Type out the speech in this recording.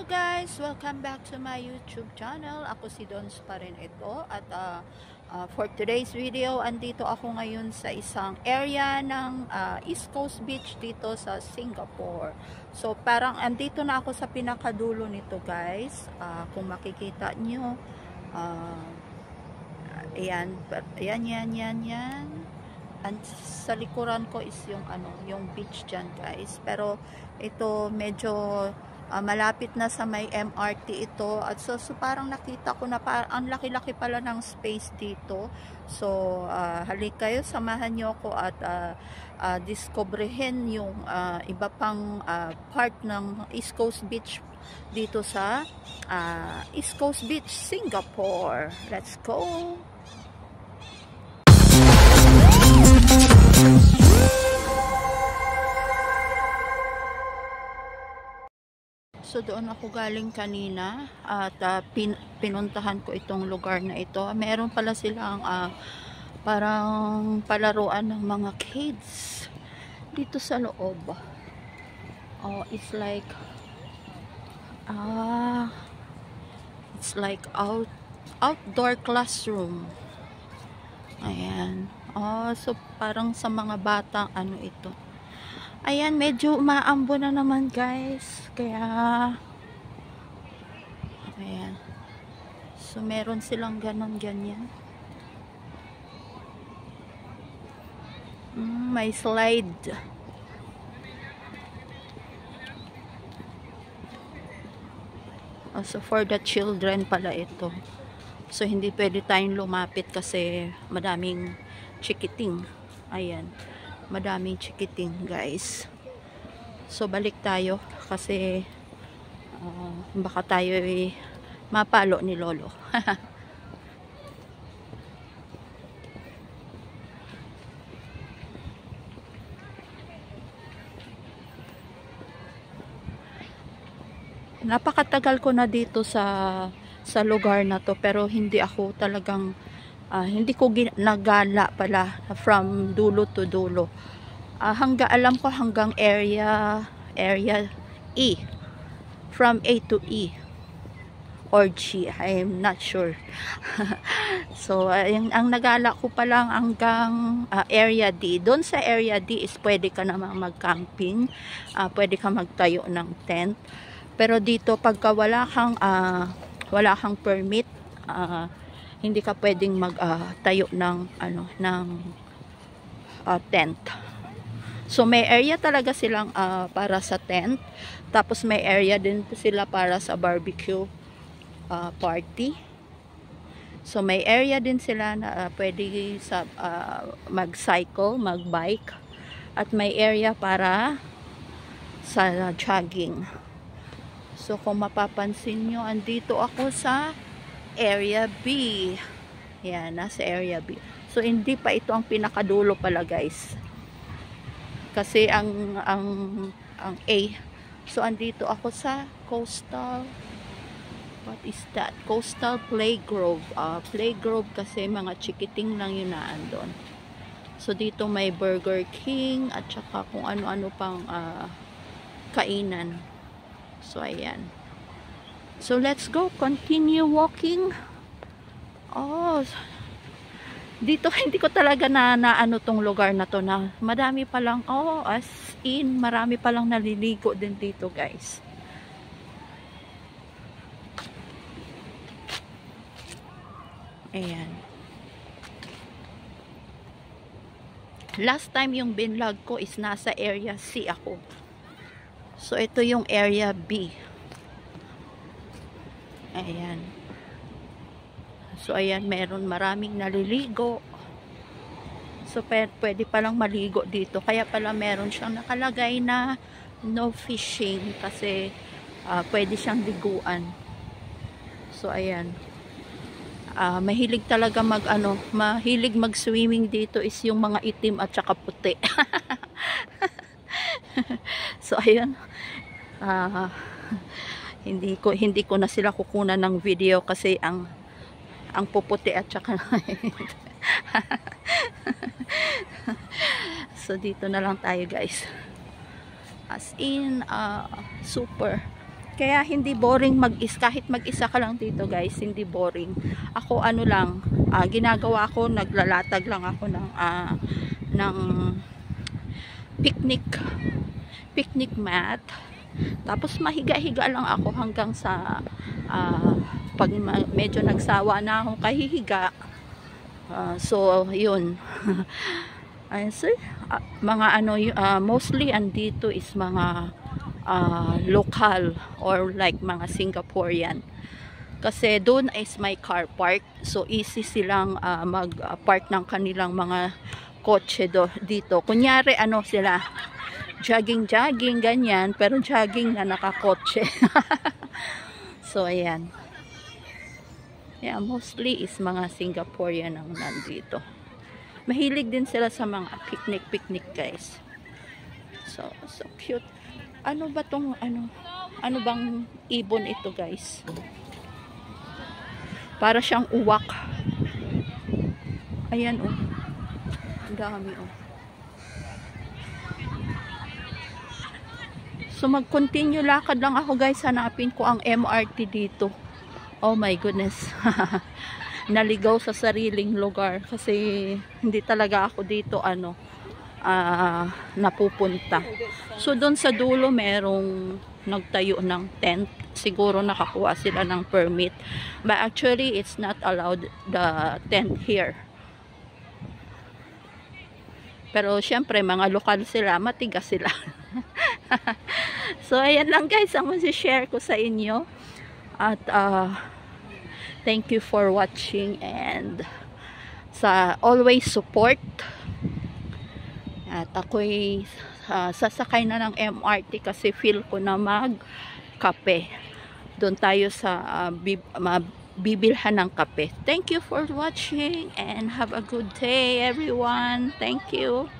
Hello guys! Welcome back to my YouTube channel. Ako si Dons pa rin ito. At for today's video, andito ako ngayon sa isang area ng East Coast Beach dito sa Singapore. So parang andito na ako sa pinakadulo nito guys. Kung makikita nyo, ayan. And sa likuran ko is yung beach dyan guys. Pero ito medyo malapit na sa may MRT ito. At so parang nakita ko na ang laki-laki pala ng space dito. So halik kayo, samahan nyo ako at diskobrehin yung iba pang part ng East Coast Beach dito sa East Coast Beach, Singapore. Let's go! So doon ako galing kanina at pinuntahan ko itong lugar na ito. Meron pala silang parang palaruan ng mga kids dito sa loob. It's like outdoor classroom. Ayan. So parang sa mga batang ito. Ayan, medyo umaambo na naman guys. Kaya ayan. So meron silang ganyan. May slide. So for the children pala ito. So hindi pwede tayong lumapit kasi madaming chikiting. Ayan. Madaming chikiting guys. So balik tayo kasi baka tayo mapalo ni lolo. Napakatagal ko na dito sa lugar na to, pero hindi ako talagang hindi ko nagala pala from dulo to dulo. Alam ko hanggang area E. From A to E. Or G. I'm not sure. So, ang nagala ko pa lang hanggang area D. Doon sa area D is pwede ka namang mag-camping. Pwede ka magtayo ng tent. Pero dito, pagka wala kang permit, hindi ka pwedeng magtayo ng tent. So may area talaga silang para sa tent. Tapos may area din sila para sa barbecue party. So may area din sila na pwede sa mag-cycle, mag-bike. At may area para sa jogging. So kung mapapansin nyo, andito ako sa area B. Yan, nasa area B. So hindi pa ito ang pinakadulo pala guys. Kasi ang A. So andito ako sa Coastal. What is that? Coastal Playgrove. Playgrove kasi mga chikiting lang yun naandun. So dito may Burger King at saka kung ano-ano pang kainan. So ayan. So let's go, continue walking. Dito hindi ko talaga na tong lugar na to na madami pa lang, as in marami pa lang naliligo din dito guys. Ayan. Last time yung binlog ko is nasa area C ako. So ito yung area B. Ayan. So ayan, maraming naliligo. So pwede palang maligo dito. Kaya pala meron siyang nakalagay na no fishing kasi pwede siyang liguan. So ayan. Mahilig talaga mahilig mag-swimming dito is yung mga itim at saka puti. So ayan. Hindi ko na sila kukunan ng video kasi ang puputi at saka So dito na lang tayo guys. As in super Kaya hindi boring kahit mag-isa ka lang dito guys, hindi boring. Ako ano lang, ginagawa ko, naglalatag lang ako ng picnic mat. Tapos mahiga-higa lang ako hanggang sa pag medyo nagsawa na akong kahihiga. So yun. Ayun, so, mga ano, mostly andito is mga local or like mga Singaporean. Kasi doon is my car park. So easy silang mag-park ng kanilang mga kotse dito. Kunyari ano sila, jogging ganyan, pero jogging na nakakotse. So ayan. Yeah, mostly is mga Singaporean ang nandito. Mahilig din sila sa mga picnic guys. So cute. Ano ba tong ano bang ibon ito guys? Para siyang uwak. Ayan oh. Ang dami oh. So mag-continue lakad lang ako guys, hanapin ko ang MRT dito. Oh my goodness. Naligaw sa sariling lugar kasi hindi talaga ako dito napupunta. So doon sa dulo merong nagtayo ng tent. Siguro nakakuha sila ng permit. But actually it's not allowed the tent here. Pero syempre mga lokal sila, matigas sila. So ayan lang guys ang masishare ko sa inyo. At thank you for watching and sa always support. At ako'y sasakay na ng MRT kasi feel ko na mag-kape. Doon tayo sa bibilhan ng kape. Thank you for watching and have a good day everyone. Thank you.